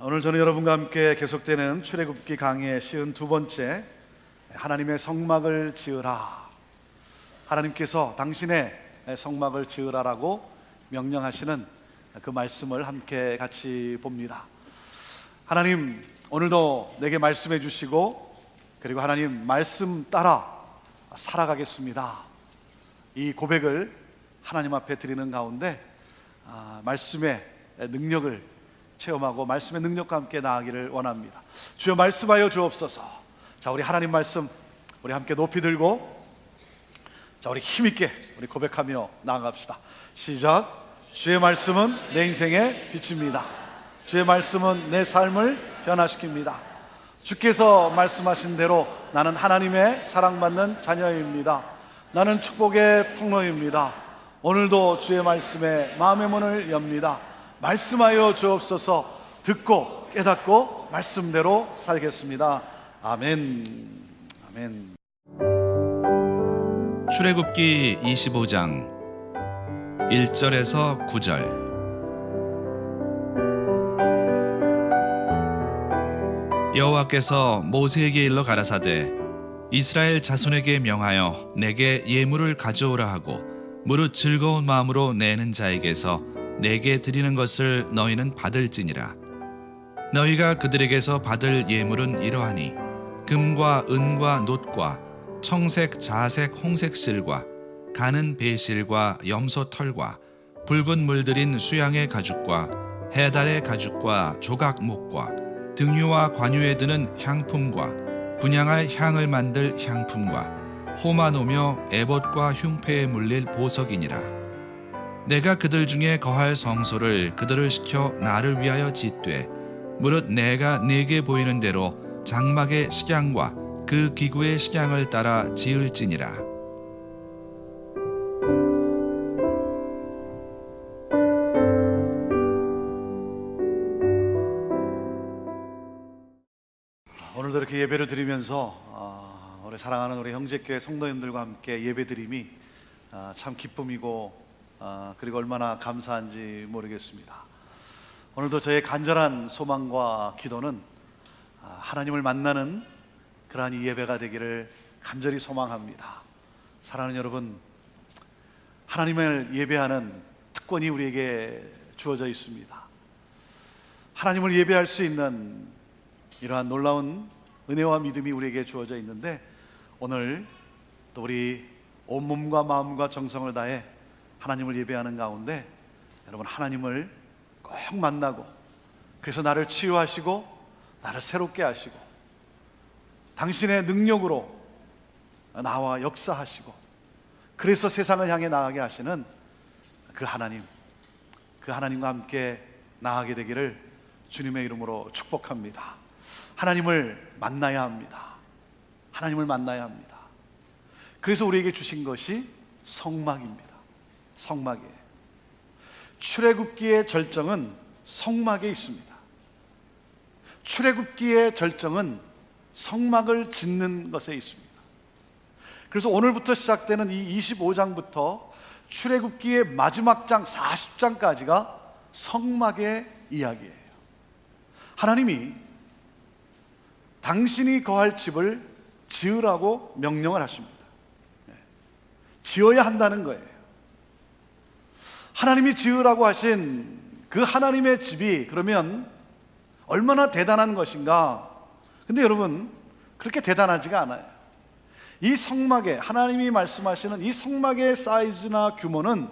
오늘 저는 여러분과 함께 계속되는 출애굽기 강의의 52번째 하나님의 성막을 지으라. 하나님께서 당신의 성막을 지으라라고 명령하시는 그 말씀을 함께 같이 봅니다. 하나님, 오늘도 내게 말씀해 주시고, 그리고 하나님 말씀 따라 살아가겠습니다. 이 고백을 하나님 앞에 드리는 가운데 말씀의 능력을 체험하고 말씀의 능력과 함께 나아가기를 원합니다. 주여 말씀하여 주옵소서. 자, 우리 하나님 말씀 우리 함께 높이 들고, 자, 우리 힘있게 우리 고백하며 나아갑시다. 시작. 주의 말씀은 내 인생의 빛입니다. 주의 말씀은 내 삶을 변화시킵니다. 주께서 말씀하신 대로 나는 하나님의 사랑받는 자녀입니다. 나는 축복의 통로입니다. 오늘도 주의 말씀에 마음의 문을 엽니다. 말씀하여 주옵소서. 듣고 깨닫고 말씀대로 살겠습니다. 아멘. 아멘. 출애굽기 25장 1절에서 9절. 여호와께서 모세에게 일러 가라사대 이스라엘 자손에게 명하여 내게 예물을 가져오라 하고 무릇 즐거운 마음으로 내는 자에게서 내게 드리는 것을 너희는 받을지니라. 너희가 그들에게서 받을 예물은 이러하니 금과 은과 놋과 청색, 자색, 홍색 실과 가는 배실과 염소 털과 붉은 물들인 수양의 가죽과 해달의 가죽과 조각목과 등유와 관유에 드는 향품과 분향할 향을 만들 향품과 호마노며 에봇과 흉패에 물릴 보석이니라. 내가 그들 중에 거할 성소를 그들을 시켜 나를 위하여 짓되 무릇 내가 네게 보이는 대로 장막의 식양과 그 기구의 식양을 따라 지을지니라. 오늘도 이렇게 예배를 드리면서 우리 사랑하는 우리 형제교회 성도님들과 함께 예배드림이 참 기쁨이고 그리고 얼마나 감사한지 모르겠습니다. 오늘도 저의 간절한 소망과 기도는 하나님을 만나는 그러한 이 예배가 되기를 간절히 소망합니다. 사랑하는 여러분, 하나님을 예배하는 특권이 우리에게 주어져 있습니다. 하나님을 예배할 수 있는 이러한 놀라운 은혜와 믿음이 우리에게 주어져 있는데, 오늘 또 우리 온몸과 마음과 정성을 다해 하나님을 예배하는 가운데 여러분, 하나님을 꼭 만나고, 그래서 나를 치유하시고 나를 새롭게 하시고 당신의 능력으로 나와 역사하시고, 그래서 세상을 향해 나아가게 하시는 그 하나님, 그 하나님과 함께 나아가게 되기를 주님의 이름으로 축복합니다. 하나님을 만나야 합니다. 하나님을 만나야 합니다. 그래서 우리에게 주신 것이 성막입니다. 성막이에요. 출애굽기의 절정은 성막에 있습니다. 출애굽기의 절정은 성막을 짓는 것에 있습니다. 그래서 오늘부터 시작되는 이 25장부터 출애굽기의 마지막 장 40장까지가 성막의 이야기예요. 하나님이 당신이 거할 집을 지으라고 명령을 하십니다. 지어야 한다는 거예요. 하나님이 지으라고 하신 그 하나님의 집이 그러면 얼마나 대단한 것인가? 근데 여러분, 그렇게 대단하지가 않아요. 이 성막에, 하나님이 말씀하시는 이 성막의 사이즈나 규모는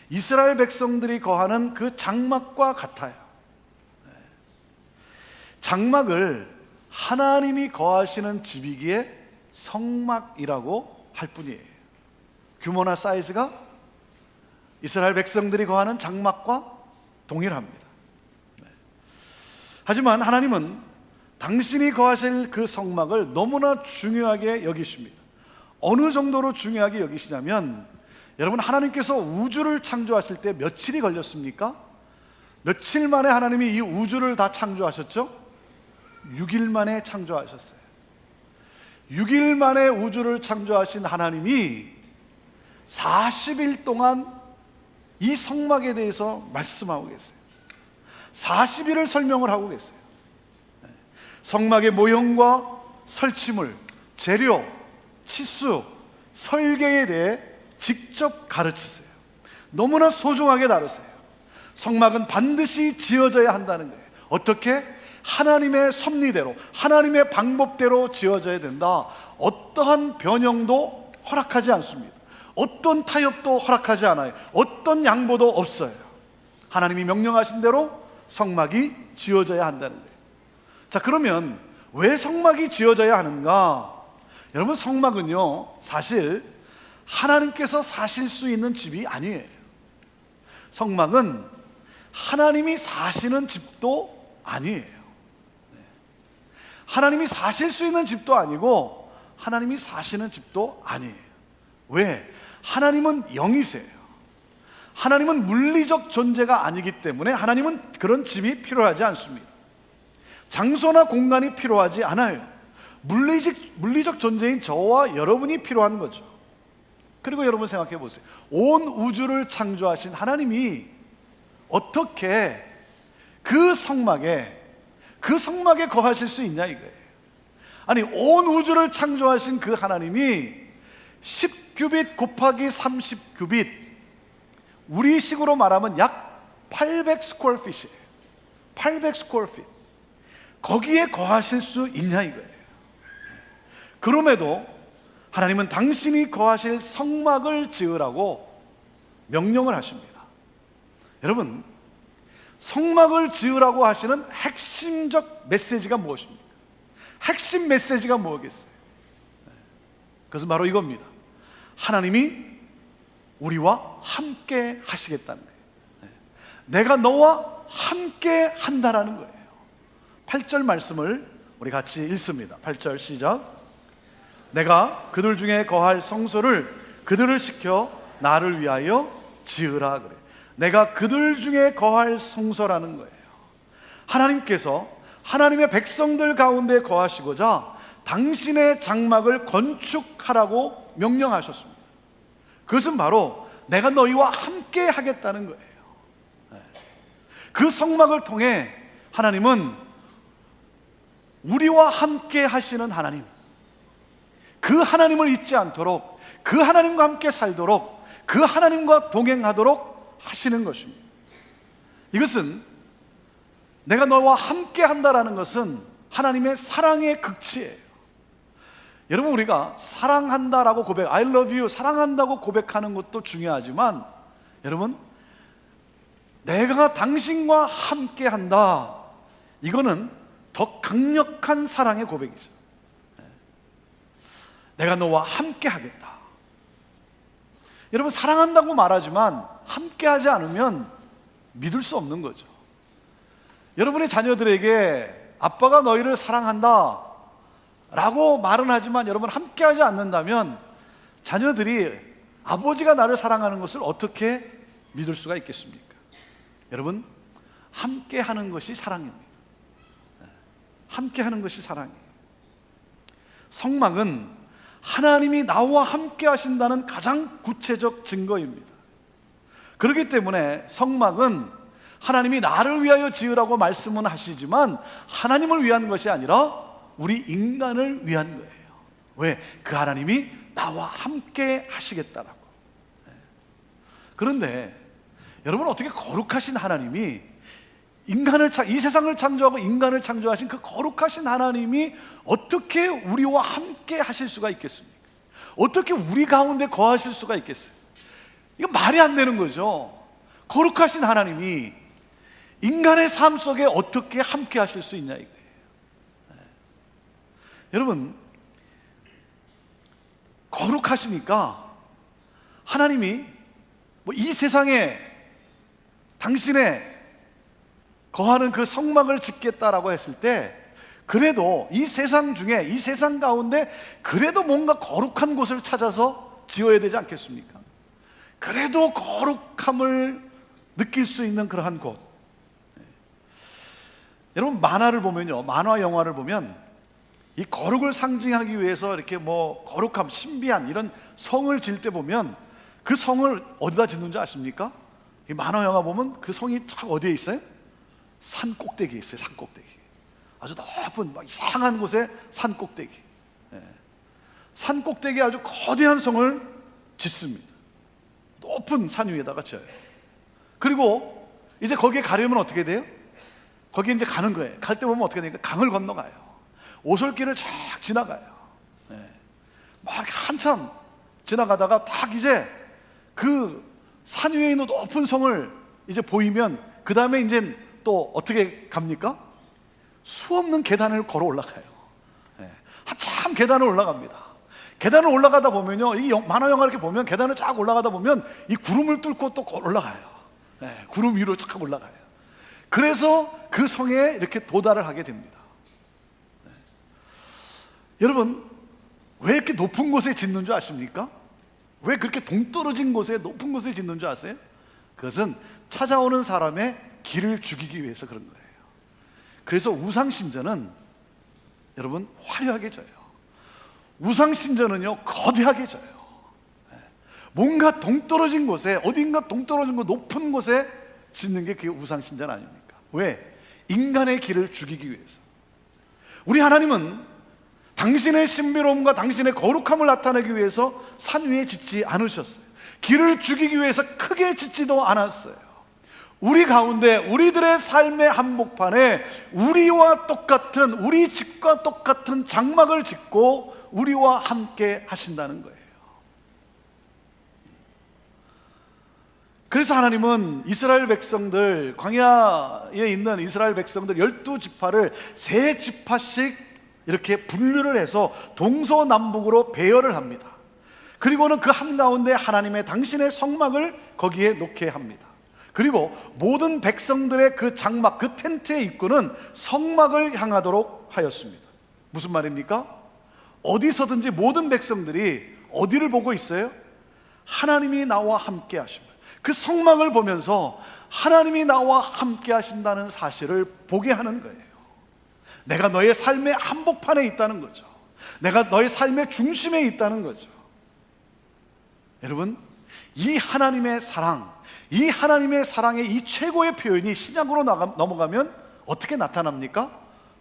이스라엘 백성들이 거하는 그 장막과 같아요. 장막을 하나님이 거하시는 집이기에 성막이라고 할 뿐이에요. 규모나 사이즈가 이스라엘 백성들이 거하는 장막과 동일합니다. 하지만 하나님은 당신이 거하실 그 성막을 너무나 중요하게 여기십니다. 어느 정도로 중요하게 여기시냐면, 여러분, 하나님께서 우주를 창조하실 때 며칠이 걸렸습니까? 며칠 만에 하나님이 이 우주를 다 창조하셨죠? 6일 만에 창조하셨어요. 6일 만에 우주를 창조하신 하나님이 40일 동안 이 성막에 대해서 말씀하고 계세요. 40일을 설명을 하고 계세요. 성막의 모형과 설치물, 재료, 치수, 설계에 대해 직접 가르치세요. 너무나 소중하게 다루세요. 성막은 반드시 지어져야 한다는 거예요. 어떻게? 하나님의 섭리대로, 하나님의 방법대로 지어져야 된다. 어떠한 변형도 허락하지 않습니다. 어떤 타협도 허락하지 않아요. 어떤 양보도 없어요. 하나님이 명령하신 대로 성막이 지어져야 한다는 거예요. 자, 그러면 왜 성막이 지어져야 하는가? 여러분, 성막은요, 사실 하나님께서 사실 수 있는 집이 아니에요. 성막은 하나님이 사시는 집도 아니에요. 하나님이 사실 수 있는 집도 아니고 하나님이 사시는 집도 아니에요. 왜? 하나님은 영이세요. 하나님은 물리적 존재가 아니기 때문에 하나님은 그런 집이 필요하지 않습니다. 장소나 공간이 필요하지 않아요. 물리적 존재인 저와 여러분이 필요한 거죠. 그리고 여러분 생각해 보세요. 온 우주를 창조하신 하나님이 어떻게 그 성막에 거하실 수 있냐 이거예요. 아니, 온 우주를 창조하신 그 하나님이 10규빗 곱하기 30규빗, 우리식으로 말하면 약 800 스퀘어핏이에요. 800 스퀘어핏. 거기에 거하실 수 있냐 이거예요. 그럼에도 하나님은 당신이 거하실 성막을 지으라고 명령을 하십니다. 여러분, 성막을 지으라고 하시는 핵심적 메시지가 무엇입니까? 핵심 메시지가 뭐겠어요? 그것은 바로 이겁니다. 하나님이 우리와 함께 하시겠다는 거예요. 내가 너와 함께 한다라는 거예요. 8절 말씀을 우리 같이 읽습니다. 8절 시작. 내가 그들 중에 거할 성소를 그들을 시켜 나를 위하여 지으라 그래. 내가 그들 중에 거할 성소라는 거예요. 하나님께서 하나님의 백성들 가운데 거하시고자 당신의 장막을 건축하라고 명령하셨습니다. 그것은 바로 내가 너희와 함께 하겠다는 거예요. 그 성막을 통해 하나님은 우리와 함께 하시는 하나님, 그 하나님을 잊지 않도록, 그 하나님과 함께 살도록, 그 하나님과 동행하도록 하시는 것입니다. 이것은 내가 너와 함께 한다라는 것은 하나님의 사랑의 극치예요. 여러분, 우리가 사랑한다라고 고백, I love you, 사랑한다고 고백하는 것도 중요하지만, 여러분, 내가 당신과 함께 한다, 이거는 더 강력한 사랑의 고백이죠. 내가 너와 함께 하겠다. 여러분, 사랑한다고 말하지만 함께 하지 않으면 믿을 수 없는 거죠. 여러분의 자녀들에게 아빠가 너희를 사랑한다 라고 말은 하지만 여러분 함께 하지 않는다면 자녀들이 아버지가 나를 사랑하는 것을 어떻게 믿을 수가 있겠습니까? 여러분, 함께 하는 것이 사랑입니다. 함께 하는 것이 사랑이에요. 성막은 하나님이 나와 함께 하신다는 가장 구체적 증거입니다. 그렇기 때문에 성막은 하나님이 나를 위하여 지으라고 말씀은 하시지만 하나님을 위한 것이 아니라 우리 인간을 위한 거예요. 왜? 그 하나님이 나와 함께 하시겠다라고. 그런데 여러분, 어떻게 거룩하신 하나님이 이 세상을 창조하고 인간을 창조하신 그 거룩하신 하나님이 어떻게 우리와 함께 하실 수가 있겠습니까? 어떻게 우리 가운데 거하실 수가 있겠어요? 이거 말이 안 되는 거죠. 거룩하신 하나님이 인간의 삶 속에 어떻게 함께 하실 수 있냐 이거예요. 여러분, 거룩하시니까 하나님이 이 세상에 당신의 거하는 그 성막을 짓겠다라고 했을 때, 그래도 이 세상 중에, 이 세상 가운데 그래도 뭔가 거룩한 곳을 찾아서 지어야 되지 않겠습니까? 그래도 거룩함을 느낄 수 있는 그러한 곳. 여러분, 만화를 보면요, 만화 영화를 보면 이 거룩을 상징하기 위해서 이렇게 거룩함, 신비한 이런 성을 지을 때 보면 그 성을 어디다 짓는지 아십니까? 이 만화 영화 보면 그 성이 딱 어디에 있어요? 산 꼭대기에 있어요. 산 꼭대기. 아주 높은 막 이상한 곳에 산 꼭대기, 산 꼭대기에 아주 거대한 성을 짓습니다. 높은 산 위에다가 지어요. 그리고 이제 거기에 가려면 어떻게 돼요? 거기에 이제 가는 거예요. 갈 때 보면 어떻게 되니까 강을 건너가요. 오솔길을 쫙 지나가요. 막 한참 지나가다가 딱 이제 그 산 위에 있는 높은 성을 이제 보이면 그 다음에 이제 또 어떻게 갑니까? 수없는 계단을 걸어 올라가요. 한참 계단을 올라갑니다. 계단을 올라가다 보면요, 이 만화 영화 이렇게 보면 계단을 쫙 올라가다 보면 이 구름을 뚫고 또 올라가요. 구름 위로 쫙 올라가요. 그래서 그 성에 이렇게 도달을 하게 됩니다. 여러분, 왜 이렇게 높은 곳에 짓는 줄 아십니까? 왜 그렇게 동떨어진 곳에 높은 곳에 짓는 줄 아세요? 그것은 찾아오는 사람의 길을 죽이기 위해서 그런 거예요. 그래서 우상신전은 여러분 화려하게 져요. 우상신전은요 거대하게 져요. 뭔가 동떨어진 곳에, 어딘가 동떨어진 곳 높은 곳에 짓는 게 그게 우상신전 아닙니까? 왜? 인간의 길을 죽이기 위해서. 우리 하나님은 당신의 신비로움과 당신의 거룩함을 나타내기 위해서 산 위에 짓지 않으셨어요. 길을 죽이기 위해서 크게 짓지도 않았어요. 우리 가운데 우리들의 삶의 한복판에 우리와 똑같은, 우리 집과 똑같은 장막을 짓고 우리와 함께 하신다는 거예요. 그래서 하나님은 이스라엘 백성들, 광야에 있는 이스라엘 백성들 12지파를 3지파씩 이렇게 분류를 해서 동서남북으로 배열을 합니다. 그리고는 그 한가운데 하나님의 당신의 성막을 거기에 놓게 합니다. 그리고 모든 백성들의 그 장막, 그 텐트의 입구는 성막을 향하도록 하였습니다. 무슨 말입니까? 어디서든지 모든 백성들이 어디를 보고 있어요? 하나님이 나와 함께 하십니다. 그 성막을 보면서 하나님이 나와 함께 하신다는 사실을 보게 하는 거예요. 내가 너의 삶의 한복판에 있다는 거죠. 내가 너의 삶의 중심에 있다는 거죠. 여러분, 이 하나님의 사랑, 이 하나님의 사랑의 이 최고의 표현이 신약으로 넘어가면 어떻게 나타납니까?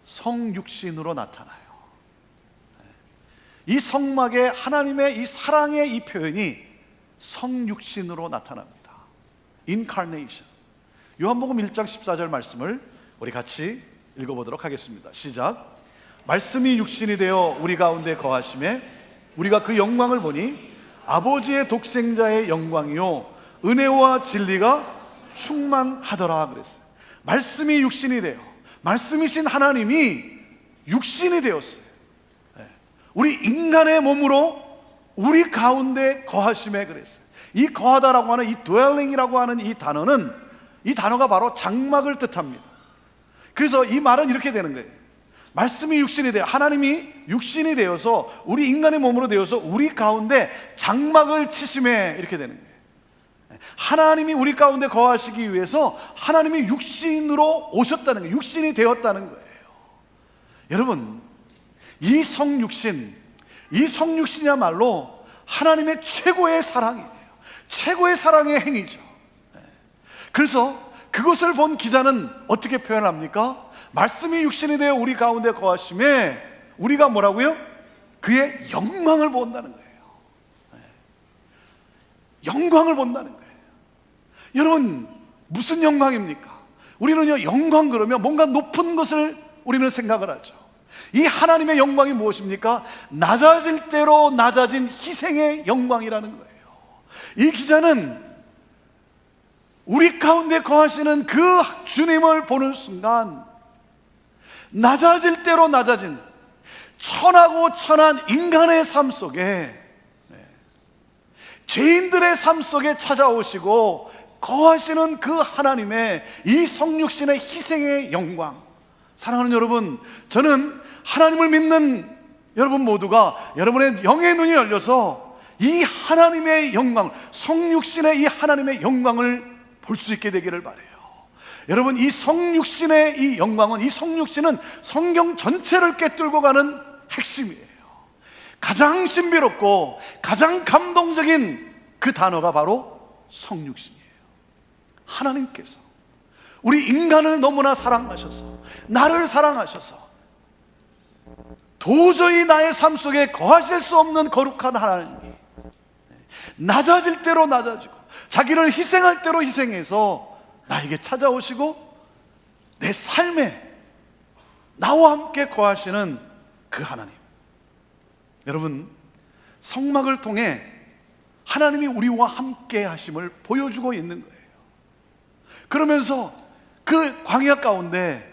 성육신으로 나타나요. 이 성막에 하나님의 이 사랑의 이 표현이 성육신으로 나타납니다. Incarnation. 요한복음 1장 14절 말씀을 우리 같이 읽어보도록 하겠습니다. 시작. 말씀이 육신이 되어 우리 가운데 거하심에 우리가 그 영광을 보니 아버지의 독생자의 영광이요 은혜와 진리가 충만하더라 그랬어요. 말씀이 육신이 되어, 말씀이신 하나님이 육신이 되었어요. 우리 인간의 몸으로 우리 가운데 거하심에 그랬어요. 이 거하다라고 하는 이 dwelling이라고 하는 이 단어는, 이 단어가 바로 장막을 뜻합니다. 그래서 이 말은 이렇게 되는 거예요. 말씀이 육신이 되어, 하나님이 육신이 되어서 우리 인간의 몸으로 되어서 우리 가운데 장막을 치심에 이렇게 되는 거예요. 하나님이 우리 가운데 거하시기 위해서 하나님이 육신으로 오셨다는 거예요. 육신이 되었다는 거예요. 여러분, 이 성육신, 이 성육신이야말로 하나님의 최고의 사랑이에요. 최고의 사랑의 행위죠. 그래서 그것을 본 기자는 어떻게 표현합니까? 말씀이 육신이 되어 우리 가운데 거하심에 우리가 뭐라고요? 그의 영광을 본다는 거예요. 영광을 본다는 거예요. 여러분, 무슨 영광입니까? 우리는요, 영광 그러면 뭔가 높은 것을 우리는 생각을 하죠. 이 하나님의 영광이 무엇입니까? 낮아질 대로 낮아진 희생의 영광이라는 거예요. 이 기자는 우리 가운데 거하시는 그 주님을 보는 순간 낮아질 대로 낮아진 천하고 천한 인간의 삶 속에, 죄인들의 삶 속에 찾아오시고 거하시는 그 하나님의 이 성육신의 희생의 영광. 사랑하는 여러분, 저는 하나님을 믿는 여러분 모두가 여러분의 영의 눈이 열려서 이 하나님의 영광, 성육신의 이 하나님의 영광을 볼 수 있게 되기를 바라요. 여러분, 이 성육신의 이 영광은, 이 성육신은 성경 전체를 꿰뚫고 가는 핵심이에요. 가장 신비롭고 가장 감동적인 그 단어가 바로 성육신이에요. 하나님께서 우리 인간을 너무나 사랑하셔서, 나를 사랑하셔서 도저히 나의 삶 속에 거하실 수 없는 거룩한 하나님이 낮아질 대로 낮아지고 자기를 희생할 대로 희생해서 나에게 찾아오시고 내 삶에 나와 함께 거하시는 그 하나님. 여러분, 성막을 통해 하나님이 우리와 함께 하심을 보여주고 있는 거예요. 그러면서 그 광야 가운데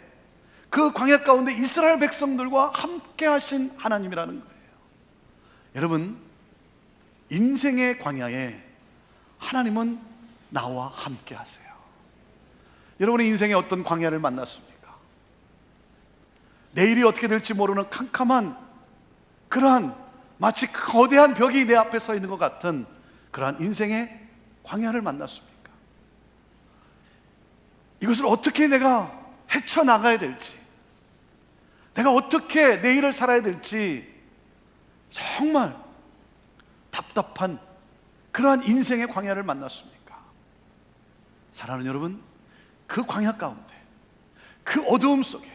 이스라엘 백성들과 함께 하신 하나님이라는 거예요. 여러분, 인생의 광야에 하나님은 나와 함께 하세요. 여러분의 인생에 어떤 광야를 만났습니까? 내일이 어떻게 될지 모르는 캄캄한 그러한 마치 거대한 벽이 내 앞에 서 있는 것 같은 그러한 인생의 광야를 만났습니까? 이것을 어떻게 내가 헤쳐나가야 될지, 내가 어떻게 내일을 살아야 될지 정말 답답한 그러한 인생의 광야를 만났습니까? 사랑하는 여러분, 그 광야 가운데, 그 어두움 속에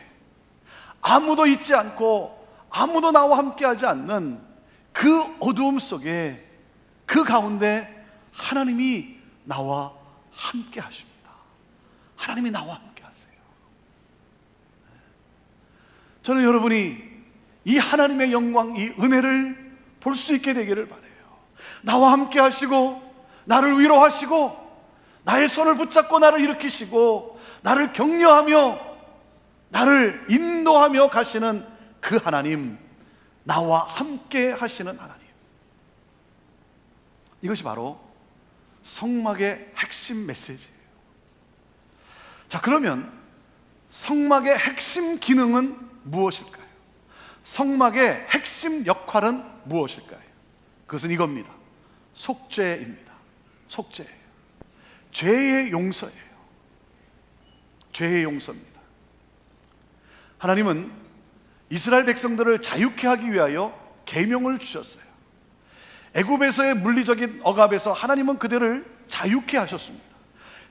아무도 있지 않고 아무도 나와 함께하지 않는 그 어두움 속에, 그 가운데 하나님이 나와 함께 하십니다. 하나님이 나와 함께 하세요. 저는 여러분이 이 하나님의 영광, 이 은혜를 볼 수 있게 되기를 바라요. 나와 함께 하시고 나를 위로하시고 나의 손을 붙잡고 나를 일으키시고 나를 격려하며 나를 인도하며 가시는 그 하나님, 나와 함께 하시는 하나님. 이것이 바로 성막의 핵심 메시지예요. 자, 그러면 성막의 핵심 기능은 무엇일까요? 성막의 핵심 역할은 무엇일까요? 그것은 이겁니다. 속죄입니다. 속죄예요. 죄의 용서예요. 죄의 용서입니다. 하나님은 이스라엘 백성들을 자유케 하기 위하여 계명을 주셨어요. 애굽에서의 물리적인 억압에서 하나님은 그들을 자유케 하셨습니다.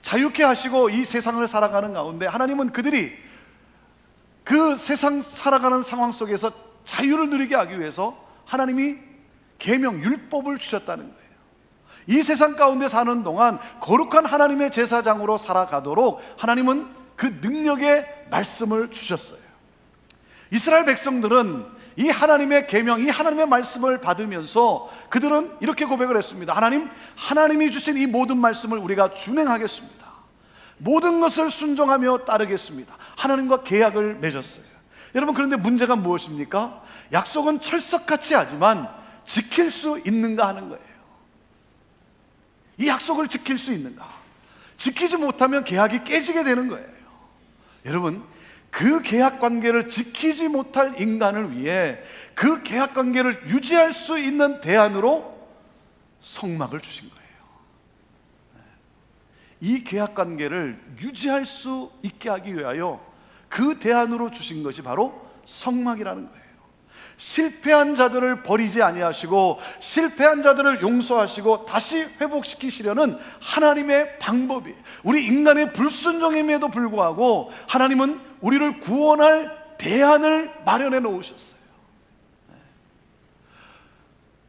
자유케 하시고 이 세상을 살아가는 가운데 하나님은 그들이 그 세상 살아가는 상황 속에서 자유를 누리게 하기 위해서 하나님이 계명, 율법을 주셨다는 거예요. 이 세상 가운데 사는 동안 거룩한 하나님의 제사장으로 살아가도록 하나님은 그 능력의 말씀을 주셨어요. 이스라엘 백성들은 이 하나님의 계명, 이 하나님의 말씀을 받으면서 그들은 이렇게 고백을 했습니다. 하나님이 주신 이 모든 말씀을 우리가 준행하겠습니다. 모든 것을 순종하며 따르겠습니다. 하나님과 계약을 맺었어요. 여러분, 그런데 문제가 무엇입니까? 약속은 철석같이 하지만 지킬 수 있는가 하는 거예요. 이 약속을 지킬 수 있는가? 지키지 못하면 계약이 깨지게 되는 거예요. 여러분, 그 계약 관계를 지키지 못할 인간을 위해 그 계약 관계를 유지할 수 있는 대안으로 성막을 주신 거예요. 이 계약 관계를 유지할 수 있게 하기 위하여 그 대안으로 주신 것이 바로 성막이라는 거예요. 실패한 자들을 버리지 아니하시고 실패한 자들을 용서하시고 다시 회복시키시려는 하나님의 방법이, 우리 인간의 불순종임에도 불구하고 하나님은 우리를 구원할 대안을 마련해 놓으셨어요.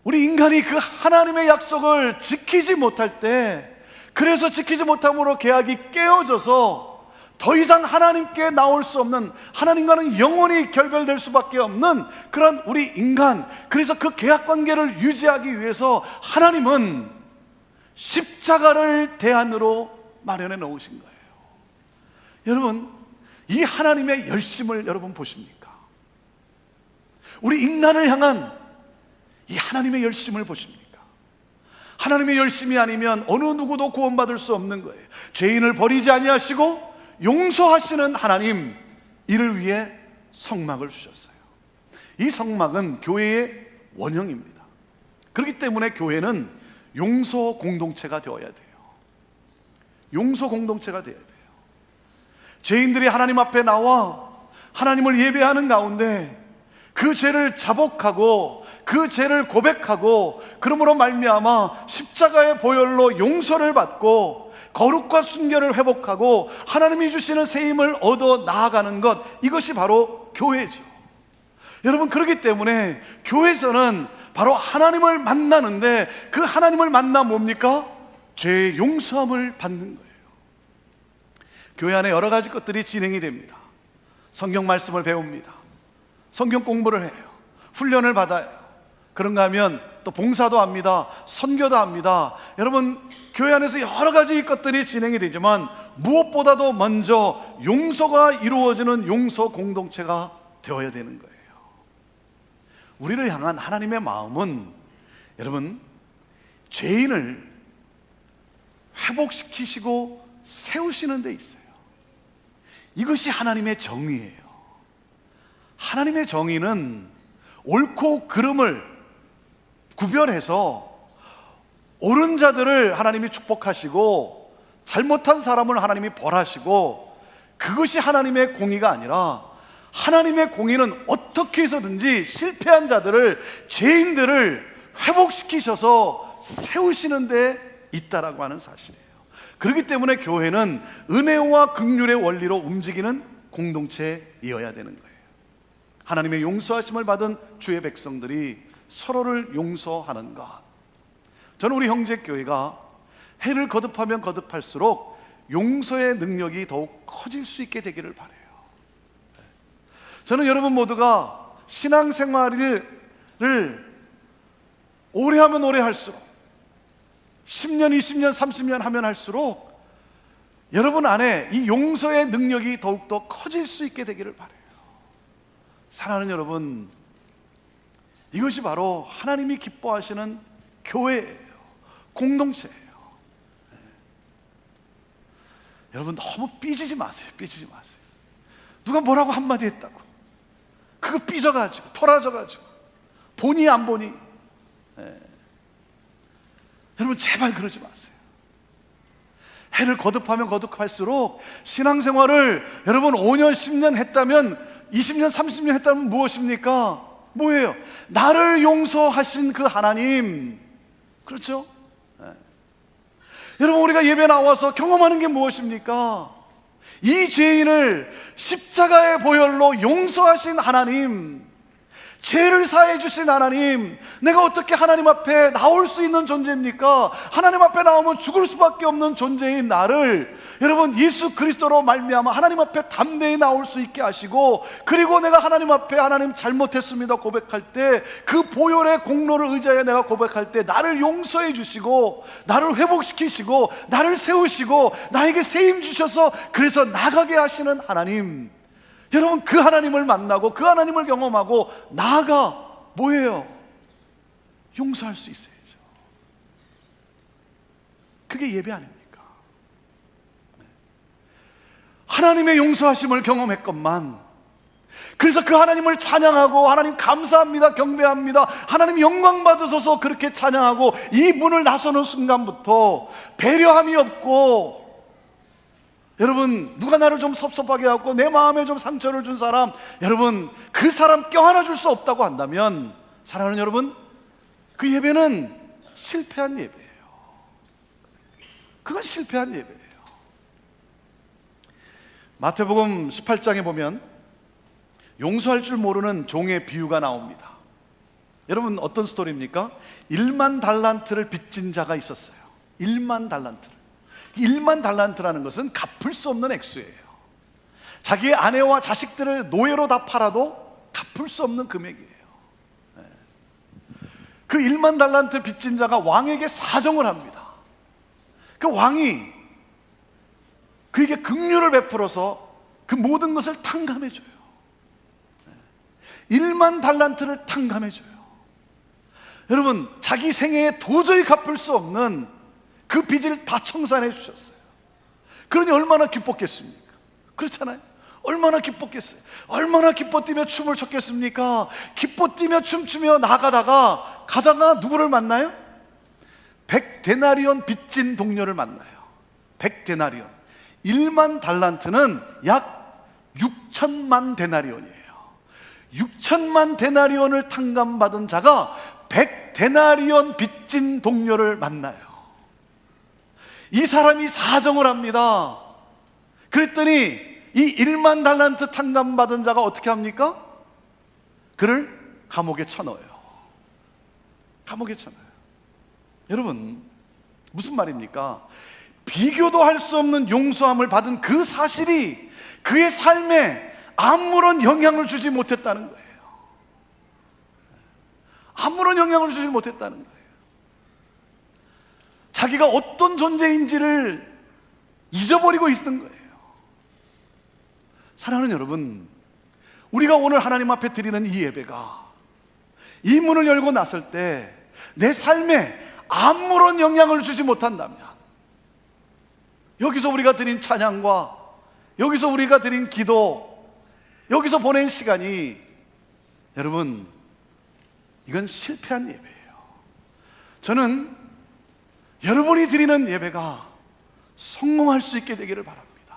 우리 인간이 그 하나님의 약속을 지키지 못할 때, 그래서 지키지 못함으로 계약이 깨어져서 더 이상 하나님께 나올 수 없는, 하나님과는 영원히 결별될 수밖에 없는 그런 우리 인간, 그래서 그 계약 관계를 유지하기 위해서 하나님은 십자가를 대안으로 마련해 놓으신 거예요. 여러분, 이 하나님의 열심을 여러분 보십니까? 우리 인간을 향한 이 하나님의 열심을 보십니까? 하나님의 열심이 아니면 어느 누구도 구원받을 수 없는 거예요. 죄인을 버리지 아니하시고 용서하시는 하나님, 이를 위해 성막을 주셨어요. 이 성막은 교회의 원형입니다. 그렇기 때문에 교회는 용서 공동체가 되어야 돼요. 용서 공동체가 되어야 돼요. 죄인들이 하나님 앞에 나와 하나님을 예배하는 가운데 그 죄를 자복하고 그 죄를 고백하고 그러므로 말미암아 십자가의 보혈로 용서를 받고 거룩과 순결을 회복하고 하나님이 주시는 새 힘을 얻어 나아가는 것, 이것이 바로 교회죠. 여러분, 그렇기 때문에 교회에서는 바로 하나님을 만나는데, 그 하나님을 만나 뭡니까? 죄의 용서함을 받는 거예요. 교회 안에 여러 가지 것들이 진행이 됩니다. 성경 말씀을 배웁니다. 성경 공부를 해요. 훈련을 받아요. 그런가 하면 또 봉사도 합니다. 선교도 합니다. 여러분, 교회 안에서 여러 가지 것들이 진행이 되지만 무엇보다도 먼저 용서가 이루어지는 용서 공동체가 되어야 되는 거예요. 우리를 향한 하나님의 마음은, 여러분, 죄인을 회복시키시고 세우시는 데 있어요. 이것이 하나님의 정의예요. 하나님의 정의는 옳고 그름을 구별해서 옳은 자들을 하나님이 축복하시고 잘못한 사람을 하나님이 벌하시고, 그것이 하나님의 공의가 아니라, 하나님의 공의는 어떻게 해서든지 실패한 자들을, 죄인들을 회복시키셔서 세우시는 데 있다라고 하는 사실이에요. 그렇기 때문에 교회는 은혜와 긍휼의 원리로 움직이는 공동체이어야 되는 거예요. 하나님의 용서하심을 받은 주의 백성들이 서로를 용서하는 것, 저는 우리 형제교회가 해를 거듭하면 거듭할수록 용서의 능력이 더욱 커질 수 있게 되기를 바라요. 저는 여러분 모두가 신앙생활을 오래 하면 오래 할수록, 10년, 20년, 30년 하면 할수록 여러분 안에 이 용서의 능력이 더욱더 커질 수 있게 되기를 바라요. 사랑하는 여러분, 이것이 바로 하나님이 기뻐하시는 교회예요. 공동체예요. 여러분, 너무 삐지지 마세요. 삐지지 마세요. 누가 뭐라고 한마디 했다고 그거 삐져가지고 토라져가지고 보니 안 보니, 여러분 제발 그러지 마세요. 해를 거듭하면 거듭할수록 신앙생활을 여러분 5년 10년 했다면, 20년 30년 했다면 무엇입니까? 뭐예요? 나를 용서하신 그 하나님, 그렇죠? 여러분, 우리가 예배 나와서 경험하는 게 무엇입니까? 이 죄인을 십자가의 보혈로 용서하신 하나님, 죄를 사해 주신 하나님, 내가 어떻게 하나님 앞에 나올 수 있는 존재입니까? 하나님 앞에 나오면 죽을 수밖에 없는 존재인 나를 여러분 예수 그리스도로 말미암아 하나님 앞에 담대히 나올 수 있게 하시고, 그리고 내가 하나님 앞에 하나님 잘못했습니다 고백할 때, 그 보혈의 공로를 의지하여 내가 고백할 때 나를 용서해 주시고, 나를 회복시키시고, 나를 세우시고, 나에게 세임 주셔서 그래서 나가게 하시는 하나님, 여러분 그 하나님을 만나고 그 하나님을 경험하고 나아가 뭐예요? 용서할 수 있어야죠. 그게 예배 아닙니까? 하나님의 용서하심을 경험했건만, 그래서 그 하나님을 찬양하고, 하나님 감사합니다, 경배합니다, 하나님 영광 받으소서 그렇게 찬양하고 이 문을 나서는 순간부터 배려함이 없고, 여러분 누가 나를 좀 섭섭하게 하고 내 마음에 좀 상처를 준 사람, 여러분 그 사람 껴안아 줄 수 없다고 한다면, 사랑하는 여러분, 그 예배는 실패한 예배예요. 그건 실패한 예배예요. 마태복음 18장에 보면 용서할 줄 모르는 종의 비유가 나옵니다. 여러분 어떤 스토리입니까? 1만 달란트를 빚진 자가 있었어요. 1만 달란트를. 1만 달란트라는 것은 갚을 수 없는 액수예요. 자기의 아내와 자식들을 노예로 다 팔아도 갚을 수 없는 금액이에요. 그 1만 달란트 빚진 자가 왕에게 사정을 합니다. 그 왕이 그에게 긍휼을 베풀어서 그 모든 것을 탕감해줘요. 1만 달란트를 탕감해줘요. 여러분 자기 생애에 도저히 갚을 수 없는 그 빚을 다 청산해 주셨어요. 그러니 얼마나 기뻤겠습니까? 그렇잖아요. 얼마나 기뻤겠어요. 얼마나 기뻐 뛰며 춤을 췄겠습니까? 기뻐 뛰며 춤추며 나가다가 누구를 만나요? 100데나리온 빚진 동료를 만나요. 100데나리온. 1만 달란트는 약 6천만 데나리온이에요. 6천만 데나리온을 탕감받은 자가 100데나리온 빚진 동료를 만나요. 이 사람이 사정을 합니다. 그랬더니 이 1만 달란트 탕감받은 자가 어떻게 합니까? 그를 감옥에 쳐넣어요. 감옥에 쳐넣어요. 여러분, 무슨 말입니까? 비교도 할 수 없는 용서함을 받은 그 사실이 그의 삶에 아무런 영향을 주지 못했다는 거예요. 아무런 영향을 주지 못했다는 거예요. 자기가 어떤 존재인지를 잊어버리고 있는 거예요. 사랑하는 여러분, 우리가 오늘 하나님 앞에 드리는 이 예배가 이 문을 열고 나설 때 내 삶에 아무런 영향을 주지 못한다면, 여기서 우리가 드린 찬양과 여기서 우리가 드린 기도, 여기서 보낸 시간이, 여러분, 이건 실패한 예배예요. 저는 여러분이 드리는 예배가 성공할 수 있게 되기를 바랍니다.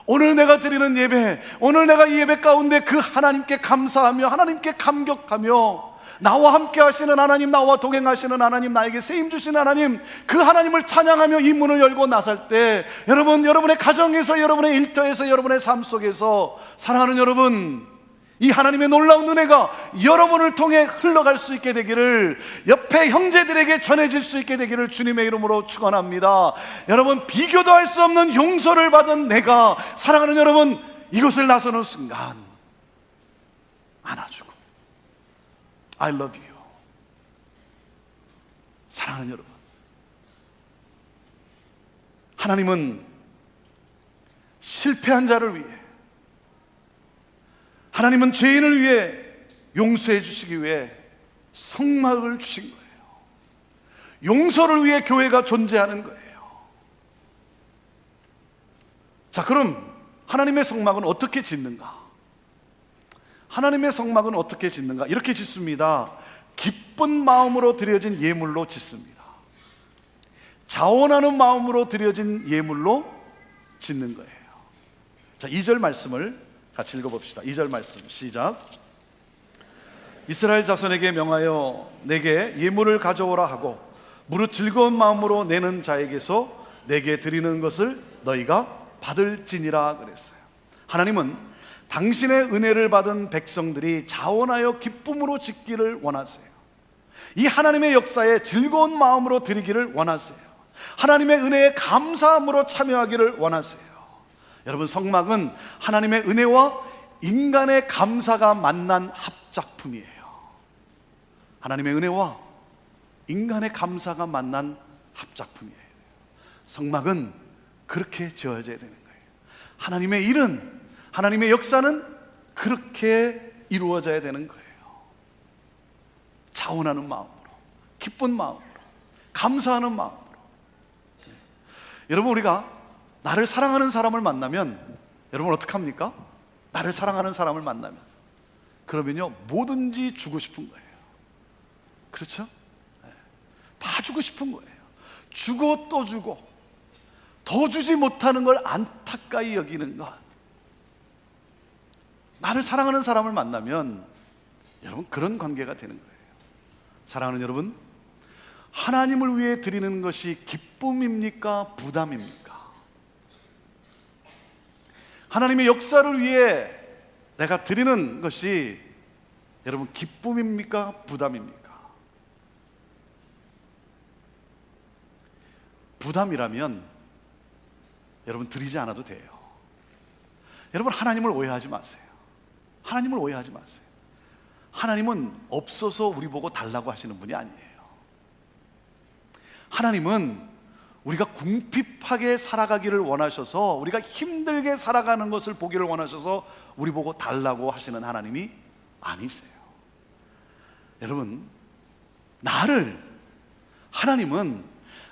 오늘 내가 드리는 예배, 오늘 내가 이 예배 가운데 그 하나님께 감사하며 하나님께 감격하며 나와 함께 하시는 하나님, 나와 동행하시는 하나님, 나에게 세임 주시는 하나님, 그 하나님을 찬양하며 이 문을 열고 나설 때, 여러분, 여러분의 가정에서, 여러분의 일터에서, 여러분의 삶 속에서, 사랑하는 여러분, 이 하나님의 놀라운 은혜가 여러분을 통해 흘러갈 수 있게 되기를, 옆에 형제들에게 전해질 수 있게 되기를 주님의 이름으로 축원합니다. 여러분, 비교도 할 수 없는 용서를 받은 내가, 사랑하는 여러분, 이곳을 나서는 순간 안아주고 I love you. 사랑하는 여러분, 하나님은 실패한 자를 위해, 하나님은 죄인을 위해 용서해 주시기 위해 성막을 주신 거예요. 용서를 위해 교회가 존재하는 거예요. 자, 그럼 하나님의 성막은 어떻게 짓는가? 하나님의 성막은 어떻게 짓는가? 이렇게 짓습니다. 기쁜 마음으로 드려진 예물로 짓습니다. 자원하는 마음으로 드려진 예물로 짓는 거예요. 자, 2절 말씀을 같이 읽어봅시다. 2절 말씀 시작. 이스라엘 자손에게 명하여 내게 예물을 가져오라 하고 무릇 즐거운 마음으로 내는 자에게서 내게 드리는 것을 너희가 받을지니라 그랬어요. 하나님은 당신의 은혜를 받은 백성들이 자원하여 기쁨으로 짓기를 원하세요. 이 하나님의 역사에 즐거운 마음으로 드리기를 원하세요. 하나님의 은혜에 감사함으로 참여하기를 원하세요. 여러분, 성막은 하나님의 은혜와 인간의 감사가 만난 합작품이에요. 하나님의 은혜와 인간의 감사가 만난 합작품이에요. 성막은 그렇게 지어져야 되는 거예요. 하나님의 일은, 하나님의 역사는 그렇게 이루어져야 되는 거예요. 자원하는 마음으로, 기쁜 마음으로, 감사하는 마음으로. 여러분, 우리가 나를 사랑하는 사람을 만나면, 여러분 어떡합니까? 나를 사랑하는 사람을 만나면, 그러면요, 뭐든지 주고 싶은 거예요. 그렇죠? 다 주고 싶은 거예요. 주고 또 주고, 더 주지 못하는 걸 안타까이 여기는 것. 나를 사랑하는 사람을 만나면 여러분 그런 관계가 되는 거예요. 사랑하는 여러분, 하나님을 위해 드리는 것이 기쁨입니까? 부담입니까? 하나님의 역사를 위해 내가 드리는 것이 여러분 기쁨입니까? 부담입니까? 부담이라면 여러분 드리지 않아도 돼요. 여러분, 하나님을 오해하지 마세요. 하나님을 오해하지 마세요. 하나님은 없어서 우리 보고 달라고 하시는 분이 아니에요. 하나님은 우리가 궁핍하게 살아가기를 원하셔서, 우리가 힘들게 살아가는 것을 보기를 원하셔서 우리 보고 달라고 하시는 하나님이 아니세요. 여러분, 하나님은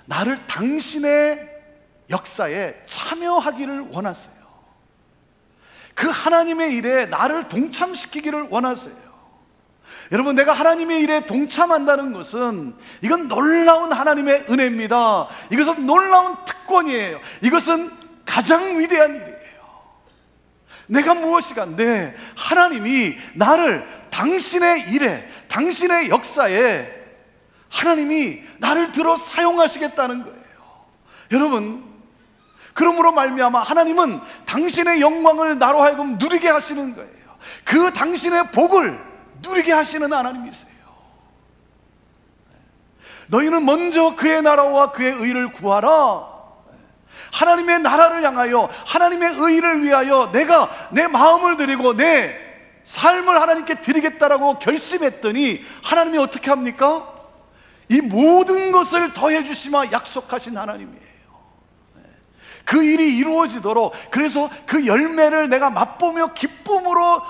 나를 당신의 역사에 참여하기를 원하세요. 그 하나님의 일에 나를 동참시키기를 원하세요. 여러분, 내가 하나님의 일에 동참한다는 것은 이건 놀라운 하나님의 은혜입니다. 이것은 놀라운 특권이에요. 이것은 가장 위대한 일이에요. 내가 무엇이간데 하나님이 나를 당신의 일에, 당신의 역사에 하나님이 나를 들어 사용하시겠다는 거예요. 여러분, 그러므로 말미암아 하나님은 당신의 영광을 나로 하여금 누리게 하시는 거예요. 그 당신의 복을 누리게 하시는 하나님이세요. 너희는 먼저 그의 나라와 그의 의를 구하라. 하나님의 나라를 향하여, 하나님의 의를 위하여 내가 내 마음을 드리고 내 삶을 하나님께 드리겠다라고 결심했더니 하나님이 어떻게 합니까? 이 모든 것을 더해 주시마 약속하신 하나님이에요. 그 일이 이루어지도록, 그래서 그 열매를 내가 맛보며 기쁨으로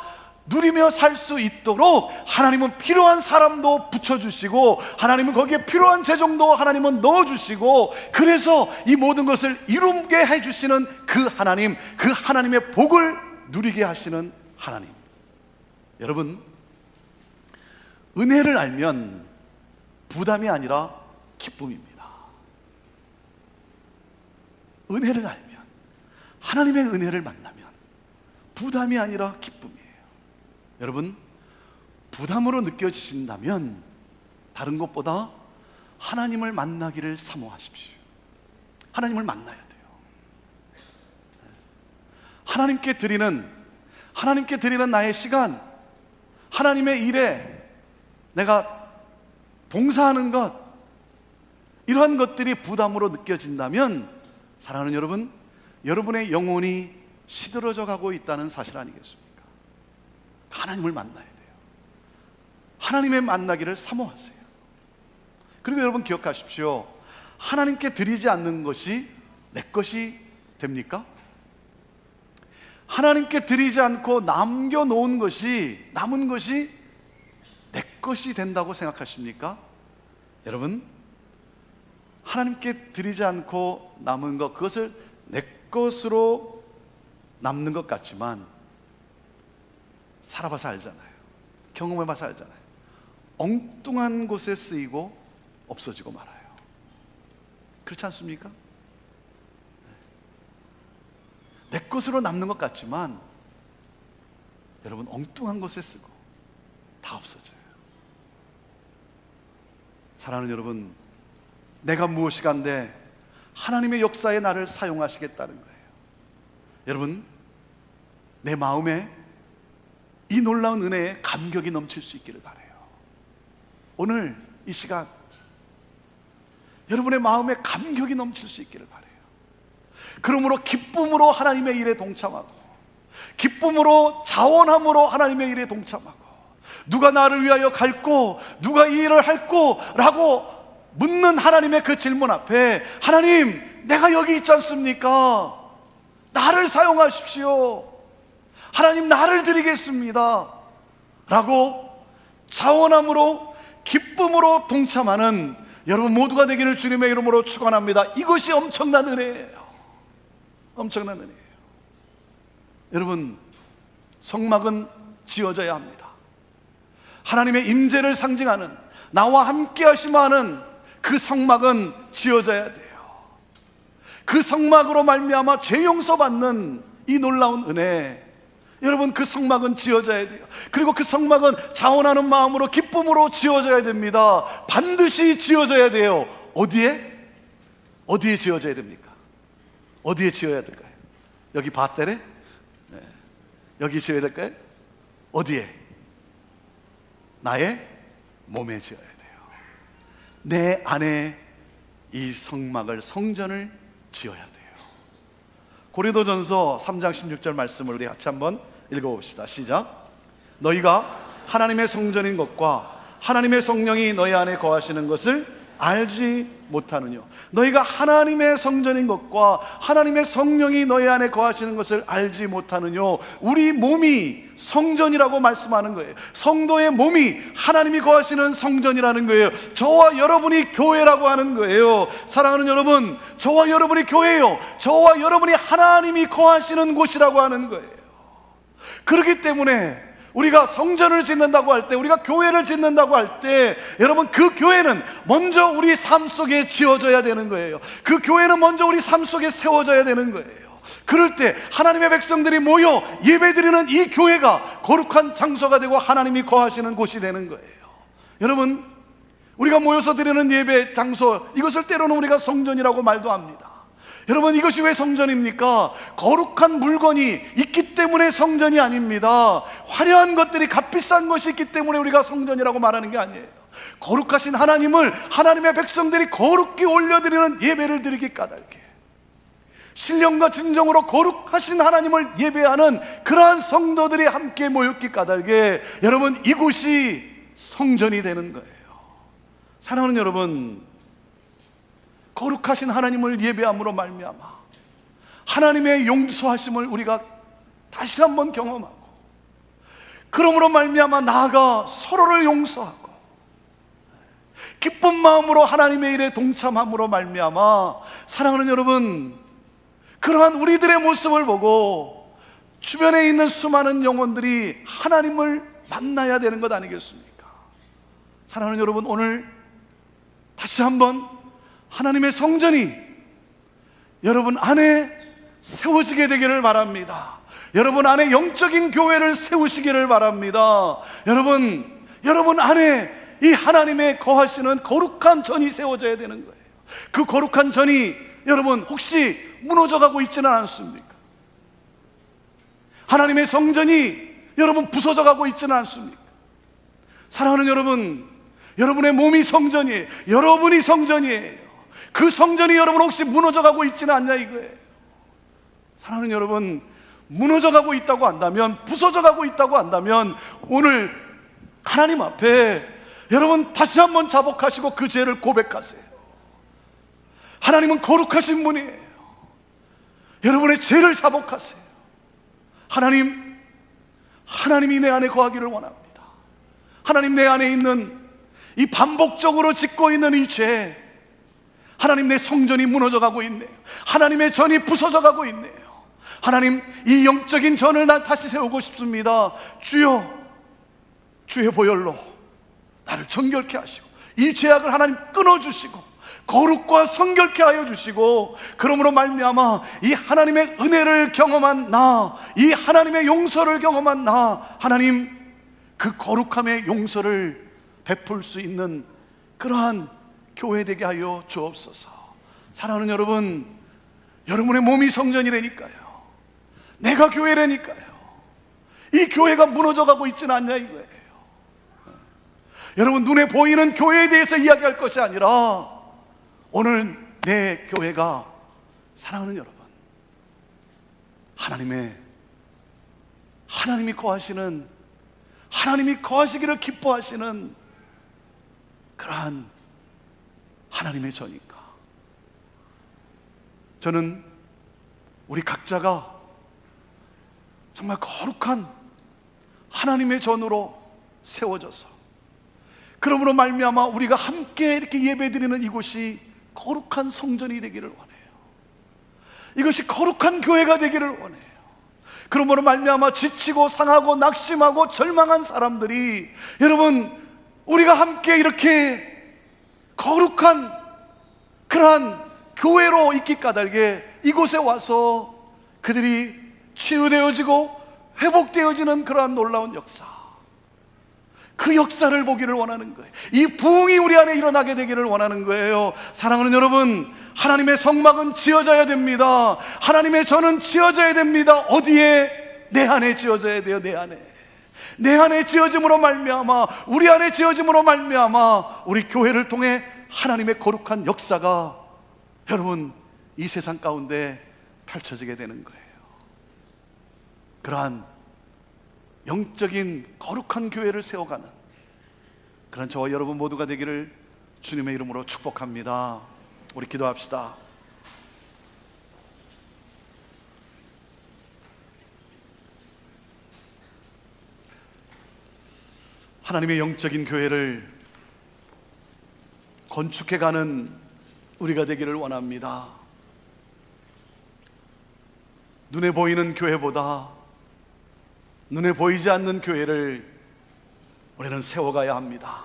누리며 살 수 있도록 하나님은 필요한 사람도 붙여주시고, 하나님은 거기에 필요한 재정도 하나님은 넣어주시고, 그래서 이 모든 것을 이루게 해주시는 그 하나님, 그 하나님의 복을 누리게 하시는 하나님. 여러분, 은혜를 알면 부담이 아니라 기쁨입니다. 은혜를 알면, 하나님의 은혜를 만나면 부담이 아니라 기쁨이에요. 여러분, 부담으로 느껴지신다면 다른 것보다 하나님을 만나기를 사모하십시오. 하나님을 만나야 돼요. 하나님께 드리는 나의 시간, 하나님의 일에 내가 봉사하는 것, 이러한 것들이 부담으로 느껴진다면 사랑하는 여러분, 여러분의 영혼이 시들어져 가고 있다는 사실 아니겠습니까? 하나님을 만나야 돼요. 하나님의 만나기를 사모하세요. 그리고 여러분 기억하십시오. 하나님께 드리지 않는 것이 내 것이 됩니까? 하나님께 드리지 않고 남겨놓은 것이, 남은 것이 내 것이 된다고 생각하십니까? 여러분, 하나님께 드리지 않고 남은 것, 그것을 내 것으로 남는 것 같지만 살아봐서 알잖아요. 경험해봐서 알잖아요. 엉뚱한 곳에 쓰이고 없어지고 말아요. 그렇지 않습니까? 내 것으로 남는 것 같지만 여러분, 엉뚱한 곳에 쓰고 다 없어져요. 사랑하는 여러분, 내가 무엇이간데 하나님의 역사에 나를 사용하시겠다는 거예요. 여러분, 내 마음에 이 놀라운 은혜에 감격이 넘칠 수 있기를 바라요. 오늘 이 시간 여러분의 마음에 감격이 넘칠 수 있기를 바라요. 그러므로 기쁨으로 하나님의 일에 동참하고, 기쁨으로 자원함으로 하나님의 일에 동참하고, 누가 나를 위하여 갈고 누가 이 일을 할고 라고 묻는 하나님의 그 질문 앞에, 하나님, 내가 여기 있지 않습니까? 나를 사용하십시오. 하나님, 나를 드리겠습니다 라고 자원함으로 기쁨으로 동참하는 여러분 모두가 되기를 주님의 이름으로 축원합니다. 이것이 엄청난 은혜예요. 엄청난 은혜예요. 여러분, 성막은 지어져야 합니다. 하나님의 임재를 상징하는, 나와 함께 하시마 하는 그 성막은 지어져야 돼요. 그 성막으로 말미암아 죄 용서받는 이 놀라운 은혜, 여러분, 그 성막은 지어져야 돼요. 그리고 그 성막은 자원하는 마음으로 기쁨으로 지어져야 됩니다. 반드시 지어져야 돼요. 어디에? 어디에 지어져야 됩니까? 어디에 지어야 될까요? 여기 밧데레? 네. 여기 지어야 될까요? 어디에? 나의 몸에 지어야 돼요. 내 안에 이 성막을, 성전을 지어야 돼요. 고린도전서 3장 16절 말씀을 우리 같이 한번 읽어봅시다. 시작. 너희가 하나님의 성전인 것과 하나님의 성령이 너희 안에 거하시는 것을 알지 못하느뇨. 너희가 하나님의 성전인 것과 하나님의 성령이 너희 안에 거하시는 것을 알지 못하느뇨. 우리 몸이 성전이라고 말씀하는 거예요. 성도의 몸이 하나님이 거하시는 성전이라는 거예요. 저와 여러분이 교회라고 하는 거예요. 사랑하는 여러분, 저와 여러분이 교회예요. 저와 여러분이 하나님이 거하시는 곳이라고 하는 거예요. 그렇기 때문에 우리가 성전을 짓는다고 할 때, 우리가 교회를 짓는다고 할 때, 여러분, 그 교회는 먼저 우리 삶 속에 지어져야 되는 거예요. 그 교회는 먼저 우리 삶 속에 세워져야 되는 거예요. 그럴 때 하나님의 백성들이 모여 예배드리는 이 교회가 거룩한 장소가 되고 하나님이 거하시는 곳이 되는 거예요. 여러분, 우리가 모여서 드리는 예배 장소, 이것을 때로는 우리가 성전이라고 말도 합니다. 여러분, 이것이 왜 성전입니까? 거룩한 물건이 있기 때문에 성전이 아닙니다. 화려한 것들이, 값비싼 것이 있기 때문에 우리가 성전이라고 말하는 게 아니에요. 거룩하신 하나님을, 하나님의 백성들이 거룩히 올려드리는 예배를 드리기 까닭에, 신령과 진정으로 거룩하신 하나님을 예배하는 그러한 성도들이 함께 모였기 까닭에, 여러분, 이곳이 성전이 되는 거예요. 사랑하는 여러분, 거룩하신 하나님을 예배함으로 말미암아 하나님의 용서하심을 우리가 다시 한번 경험하고, 그러므로 말미암아 나아가 서로를 용서하고 기쁜 마음으로 하나님의 일에 동참함으로 말미암아, 사랑하는 여러분, 그러한 우리들의 모습을 보고 주변에 있는 수많은 영혼들이 하나님을 만나야 되는 것 아니겠습니까? 사랑하는 여러분, 오늘 다시 한번 하나님의 성전이 여러분 안에 세워지게 되기를 바랍니다. 여러분 안에 영적인 교회를 세우시기를 바랍니다. 여러분 안에 이 하나님의 거하시는 거룩한 전이 세워져야 되는 거예요. 그 거룩한 전이 여러분 혹시 무너져가고 있지는 않습니까? 하나님의 성전이 여러분 부서져가고 있지는 않습니까? 사랑하는 여러분, 여러분의 몸이 성전이에요. 여러분이 성전이에요. 그 성전이 여러분 혹시 무너져가고 있지는 않냐 이거예요. 사랑하는 여러분, 무너져가고 있다고 한다면, 부서져가고 있다고 한다면, 오늘 하나님 앞에 여러분 다시 한번 자복하시고 그 죄를 고백하세요. 하나님은 거룩하신 분이에요. 여러분의 죄를 자복하세요. 하나님이 내 안에 거하기를 원합니다. 하나님, 내 안에 있는 이 반복적으로 짓고 있는 이 죄, 하나님, 내 성전이 무너져가고 있네요. 하나님의 전이 부서져가고 있네요. 하나님, 이 영적인 전을 난 다시 세우고 싶습니다. 주여, 주의 보혈로 나를 정결케 하시고 이 죄악을 하나님 끊어주시고 거룩과 성결케 하여 주시고, 그러므로 말미암아 이 하나님의 은혜를 경험한 나, 이 하나님의 용서를 경험한 나, 하나님 그 거룩함의 용서를 베풀 수 있는 그러한 교회 되게 하여 주옵소서. 사랑하는 여러분, 여러분의 몸이 성전이라니까요. 내가 교회라니까요. 이 교회가 무너져가고 있지는 않냐 이거예요. 여러분, 눈에 보이는 교회에 대해서 이야기할 것이 아니라 오늘 내 교회가, 사랑하는 여러분, 하나님이 거하시는, 하나님이 거하시기를 기뻐하시는 그러한 하나님의 전인가? 저는 우리 각자가 정말 거룩한 하나님의 전으로 세워져서, 그러므로 말미암아 우리가 함께 이렇게 예배드리는 이곳이 거룩한 성전이 되기를 원해요. 이것이 거룩한 교회가 되기를 원해요. 그러므로 말미암아 지치고 상하고 낙심하고 절망한 사람들이, 여러분, 우리가 함께 이렇게 거룩한 그러한 교회로 있기 까닭에 이곳에 와서 그들이 치유되어지고 회복되어지는 그러한 놀라운 역사, 그 역사를 보기를 원하는 거예요. 이 부흥이 우리 안에 일어나게 되기를 원하는 거예요. 사랑하는 여러분, 하나님의 성막은 지어져야 됩니다. 하나님의 전은 지어져야 됩니다. 어디에? 내 안에 지어져야 돼요. 내 안에 지어짐으로 말미암아, 우리 안에 지어짐으로 말미암아 우리 교회를 통해 하나님의 거룩한 역사가 여러분 이 세상 가운데 펼쳐지게 되는 거예요. 그러한 영적인 거룩한 교회를 세워가는 그런 저와 여러분 모두가 되기를 주님의 이름으로 축복합니다. 우리 기도합시다. 하나님의 영적인 교회를 건축해가는 우리가 되기를 원합니다. 눈에 보이는 교회보다 눈에 보이지 않는 교회를 우리는 세워가야 합니다.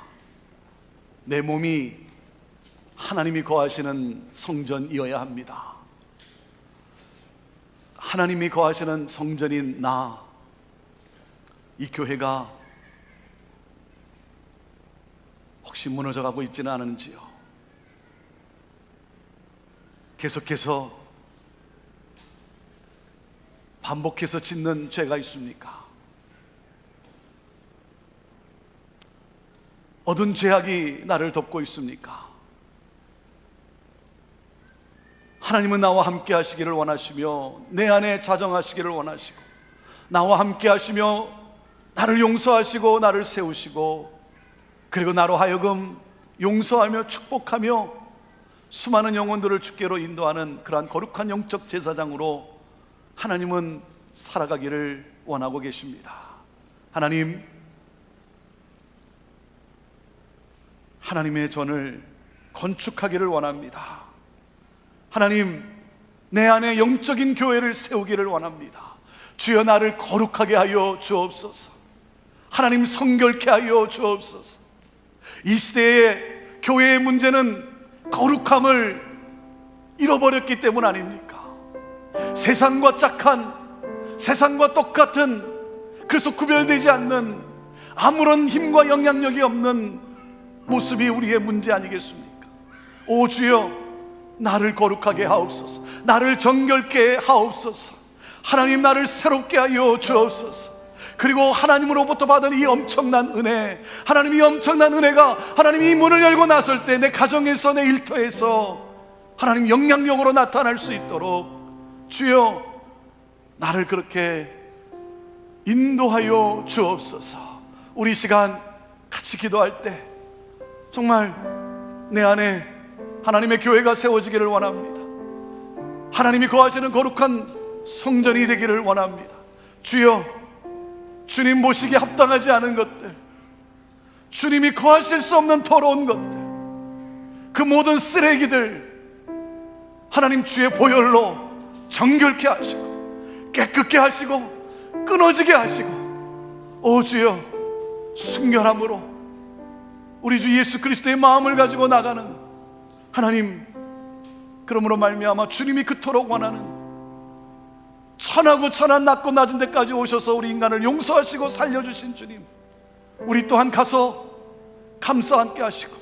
내 몸이 하나님이 거하시는 성전이어야 합니다. 하나님이 거하시는 성전인 나, 이 교회가 혹시 무너져가고 있지는 않은지요? 계속해서 반복해서 짓는 죄가 있습니까? 어떤 죄악이 나를 덮고 있습니까? 하나님은 나와 함께 하시기를 원하시며 내 안에 자정하시기를 원하시고 나와 함께 하시며 나를 용서하시고 나를 세우시고 그리고 나로 하여금 용서하며 축복하며 수많은 영혼들을 주께로 인도하는 그러한 거룩한 영적 제사장으로 하나님은 살아가기를 원하고 계십니다. 하나님의 전을 건축하기를 원합니다. 하나님, 내 안에 영적인 교회를 세우기를 원합니다. 주여, 나를 거룩하게 하여 주옵소서. 하나님, 성결케 하여 주옵소서. 이 시대의 교회의 문제는 거룩함을 잃어버렸기 때문 아닙니까? 세상과 짝한, 세상과 똑같은, 그래서 구별되지 않는 아무런 힘과 영향력이 없는 모습이 우리의 문제 아니겠습니까? 오 주여, 나를 거룩하게 하옵소서. 나를 정결케 하옵소서. 하나님, 나를 새롭게 하여 주옵소서. 그리고 하나님으로부터 받은 이 엄청난 은혜, 하나님, 이 엄청난 은혜가 하나님이 이 문을 열고 나설 때 내 가정에서, 내 일터에서 하나님 영향력으로 나타날 수 있도록 주여, 나를 그렇게 인도하여 주옵소서. 우리 시간 같이 기도할 때 정말 내 안에 하나님의 교회가 세워지기를 원합니다. 하나님이 거하시는 거룩한 성전이 되기를 원합니다. 주여, 주님 보시기에 합당하지 않은 것들, 주님이 거하실 수 없는 더러운 것들, 그 모든 쓰레기들 하나님 주의 보혈로 정결케 하시고 깨끗게 하시고 끊어지게 하시고, 오 주여, 순결함으로 우리 주 예수 그리스도의 마음을 가지고 나가는 하나님, 그러므로 말미암아 주님이 그토록 원하는 천하고 천한 낮고 낮은 데까지 오셔서 우리 인간을 용서하시고 살려주신 주님, 우리 또한 가서 감사 함께 하시고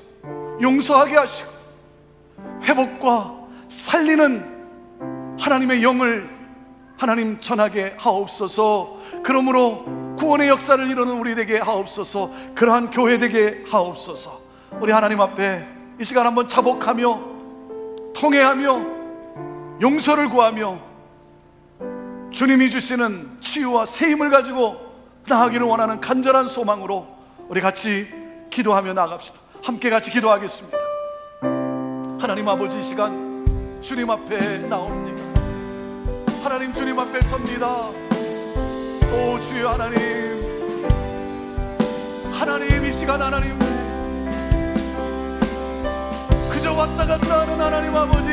용서하게 하시고 회복과 살리는 하나님의 영을 하나님 전하게 하옵소서. 그러므로 구원의 역사를 이루는 우리 되게 하옵소서. 그러한 교회 되게 하옵소서. 우리 하나님 앞에 이 시간 한번 자복하며 통회하며 용서를 구하며 주님이 주시는 치유와 세임을 가지고 나아가기를 원하는 간절한 소망으로 우리 같이 기도하며 나아갑시다. 함께 같이 기도하겠습니다. 하나님 아버지, 이 시간 주님 앞에 나옵니다. 하나님, 주님 앞에 섭니다. 오 주여, 하나님, 이 시간 하나님, 그저 왔다 갔다 하는 하나님 아버지,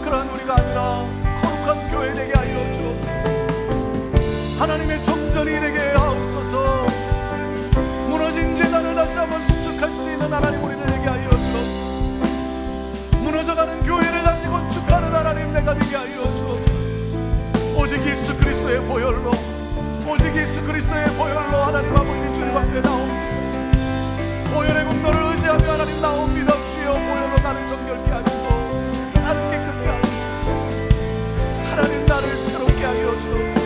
그러한 우리가 아니라 거룩한 교회 되게 하여 주옵소서. 하나님의 성전이 되게 하옵소서. 무너진 제단을 다시 한번 수축할 수 있는 하나님 우리를 되게 하여 주옵소서. 무너져가는 교회를 다시 건축하는 하나님 내가 되게 하여 주옵소서. 오직 예수 그리스도의 보혈로, 오직 예수 그리스도의 보혈로 하나님 아버지 주님 앞에 나옵니다. 보혈의 공로를 의지하며 하나님 나옵니다. 주여, 보혈로 나를 정결케 하시고 나를 깨끗게 하시고 하나님, 나를 새롭게 하여 주옵소서.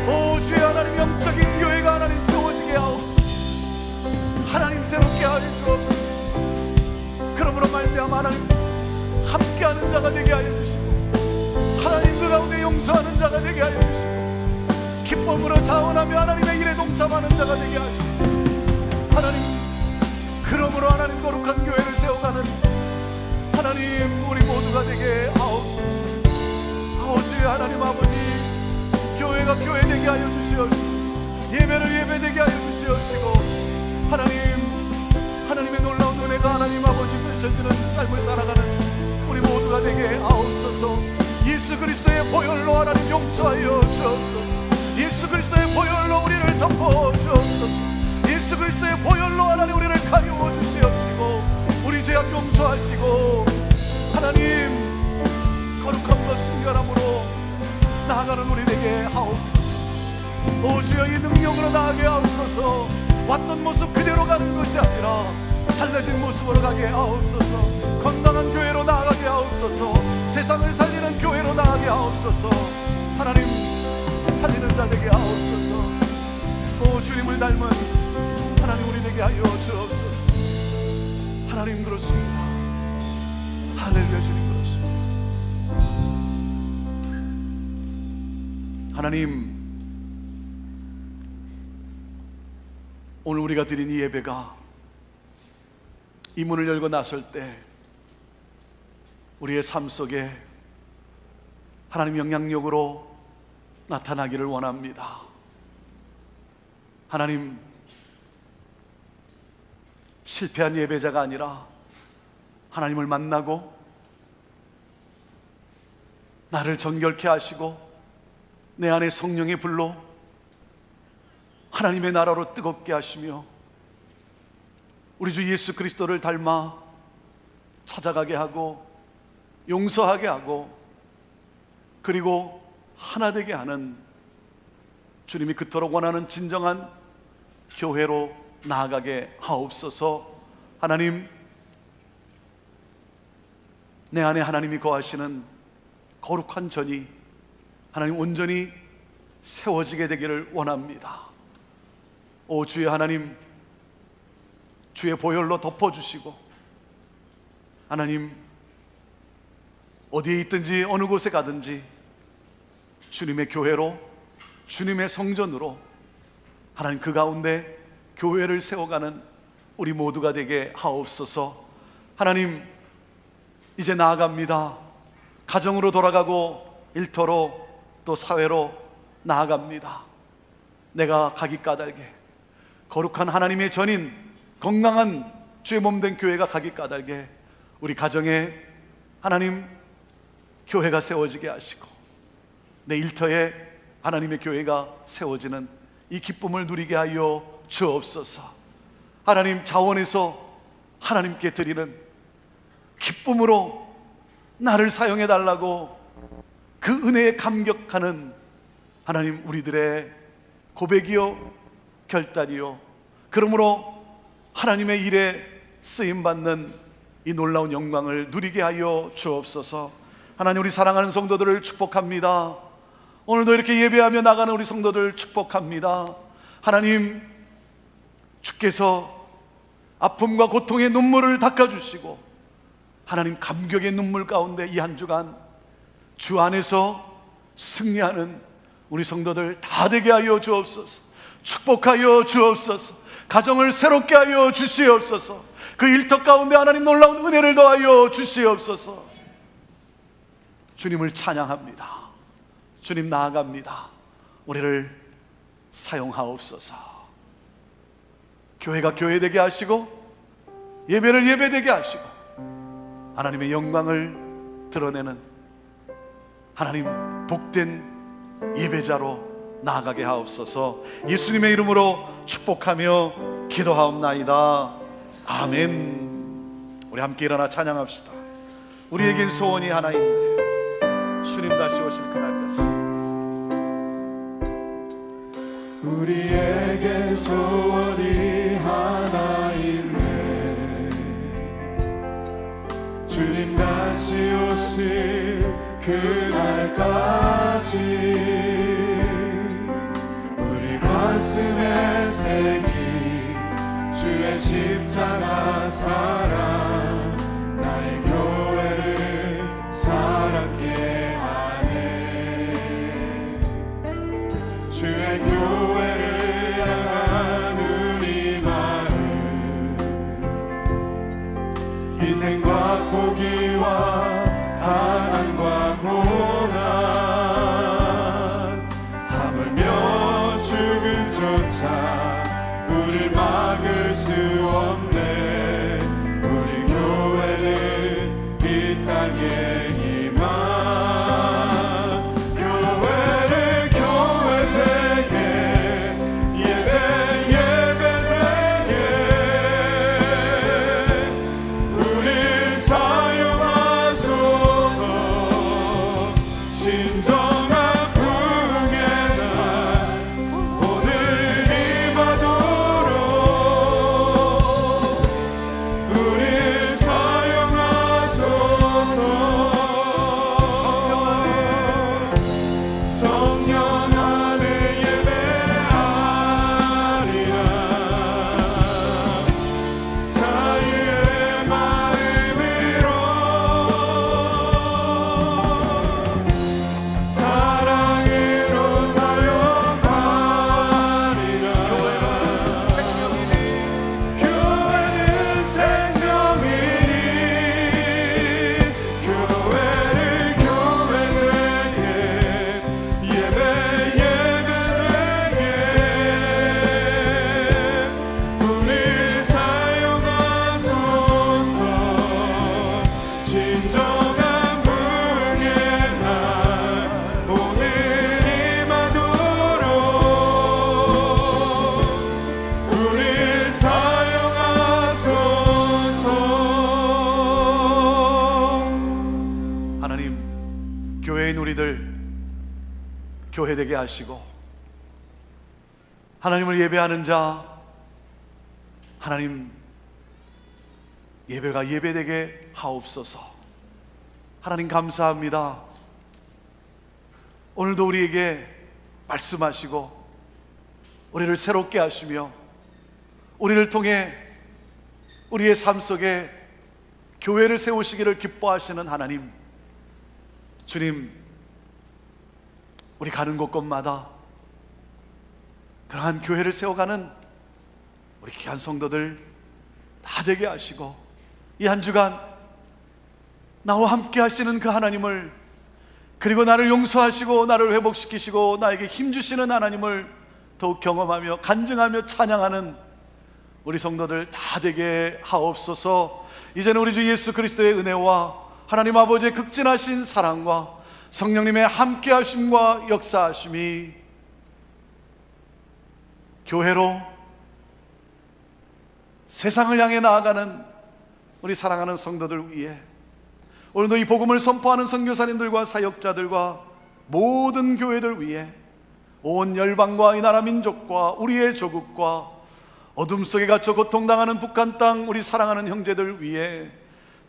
오 주여, 하나님 영적인 교회가 하나님 세워지게 하옵소서. 하나님 새롭게 하여 주옵소서. 그러므로 말미암아 하나님 함께하는 자가 되게 하여 주시고 하나님 그 가운데 용서하는 자가 되게 하여 주시고 기쁨으로 자원하며 하나님의 일에 동참하는 자가 되게 하시고 하나님, 그러므로 하나님 거룩한 교회를 세워가는 하나님 우리 모두가 되게 하옵소서. 아버지의 하나님 아버지, 교회가 교회 되게 하여 주시옵시고 예배를 예배 되게 하여 주시옵시고 하나님의 놀라운 은혜가 하나님 아버지 펼쳐지는 삶을 살아가는 우리 모두가 되게 하옵소서. 예수 그리스도의 보혈로 하나님 용서하여 주옵소서. 예수 그리스도의 보혈로 우리를 덮어 주옵소서. 예수 그리스도의 보혈로 하나님 우리를 가리워 주시옵시고 우리 죄악 용서하시고 하나님 거룩함과 순결함으로 나아가는 우리 되게 하옵소서. 오 주여, 이 능력으로 나아가게 하옵소서. 왔던 모습 그대로 가는 것이 아니라 달라진 모습으로 가게 하옵소서. 건강한 교회로 나아가게 하옵소서. 세상을 살리는 교회로 나아가게 하옵소서. 하나님 살리는 자 되게 하옵소서. 오 주님을 닮은 하나님 우리 되게 하여 주옵소서. 하나님 그렇습니다. 할렐루야. 주님 그렇습니다. 하나님, 오늘 우리가 드린 이 예배가 이 문을 열고 나설 때 우리의 삶 속에 하나님 영향력으로 나타나기를 원합니다. 하나님, 실패한 예배자가 아니라 하나님을 만나고 나를 정결케 하시고 내 안에 성령의 불로 하나님의 나라로 뜨겁게 하시며 우리 주 예수 그리스도를 닮아 찾아가게 하고 용서하게 하고 그리고 하나 되게 하는 주님이 그토록 원하는 진정한 교회로 나아가게 하옵소서. 하나님, 내 안에 하나님이 거하시는 거룩한 전이 하나님 온전히 세워지게 되기를 원합니다. 오 주의 하나님, 주의 보혈로 덮어주시고 하나님 어디에 있든지 어느 곳에 가든지 주님의 교회로, 주님의 성전으로 하나님 그 가운데 교회를 세워가는 우리 모두가 되게 하옵소서. 하나님, 이제 나아갑니다. 가정으로 돌아가고 일터로 또 사회로 나아갑니다. 내가 가기 까닭에 거룩한 하나님의 전인 건강한 주의 몸된 교회가 가기 까닭에 우리 가정에 하나님 교회가 세워지게 하시고 내 일터에 하나님의 교회가 세워지는 이 기쁨을 누리게 하여 주옵소서. 하나님, 자원에서 하나님께 드리는 기쁨으로 나를 사용해 달라고 그 은혜에 감격하는 하나님 우리들의 고백이요 결단이요, 그러므로 하나님의 일에 쓰임받는 이 놀라운 영광을 누리게 하여 주옵소서. 하나님, 우리 사랑하는 성도들을 축복합니다. 오늘도 이렇게 예배하며 나가는 우리 성도들 축복합니다. 하나님, 주께서 아픔과 고통의 눈물을 닦아주시고 하나님 감격의 눈물 가운데 이 한 주간 주 안에서 승리하는 우리 성도들 다 되게 하여 주옵소서. 축복하여 주옵소서. 가정을 새롭게 하여 주시옵소서. 그 일터 가운데 하나님 놀라운 은혜를 더하여 주시옵소서. 주님을 찬양합니다. 주님 나아갑니다. 우리를 사용하옵소서. 교회가 교회되게 하시고 예배를 예배되게 하시고 하나님의 영광을 드러내는 하나님 복된 예배자로 나아가게 하옵소서. 예수님의 이름으로 축복하며 기도하옵나이다. 아멘. 우리 함께 일어나 찬양합시다. 우리에겐 소원이 하나 있네. 주님 다시 오실 그날까지. 우리에겐 소원이 하나 있네. 주님 다시 오실 그날까지 우리 가슴에 새긴 주의 십자가 사랑 나의 교회를 사랑케 하네. 주의 교회를 향한 우리 마음 희생과 포기와 가난과 고난 하물며 죽음조차 우릴 막을 수 없네. 우리 교회는 이 땅에 희망 교회를 교회 되게 예배 예배 되게 우릴 사용하소서. 진정한 부흥의 날 오늘 임하도록 우리들 교회 되게 하시고, 하나님을 예배하는 자, 하나님 예배가 예배되게 하옵소서. 하나님 감사합니다. 오늘도 우리에게 말씀하시고 우리를 새롭게 하시며 우리를 통해 우리의 삶 속에 교회를 세우시기를 기뻐하시는 하나님, 주님, 우리 가는 곳곳마다 그러한 교회를 세워가는 우리 귀한 성도들 다 되게 하시고, 이 한 주간 나와 함께 하시는 그 하나님을, 그리고 나를 용서하시고 나를 회복시키시고 나에게 힘주시는 하나님을 더욱 경험하며 간증하며 찬양하는 우리 성도들 다 되게 하옵소서. 이제는 우리 주 예수 그리스도의 은혜와 하나님 아버지의 극진하신 사랑과 성령님의 함께 하심과 역사하심이 교회로 세상을 향해 나아가는 우리 사랑하는 성도들 위해, 오늘도 이 복음을 선포하는 선교사님들과 사역자들과 모든 교회들 위해, 온 열방과 이 나라 민족과 우리의 조국과 어둠 속에 갇혀 고통당하는 북한 땅 우리 사랑하는 형제들 위해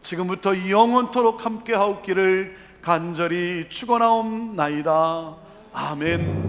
지금부터 영원토록 함께 하옵기를 간절히 축원하옵나이다. 아멘.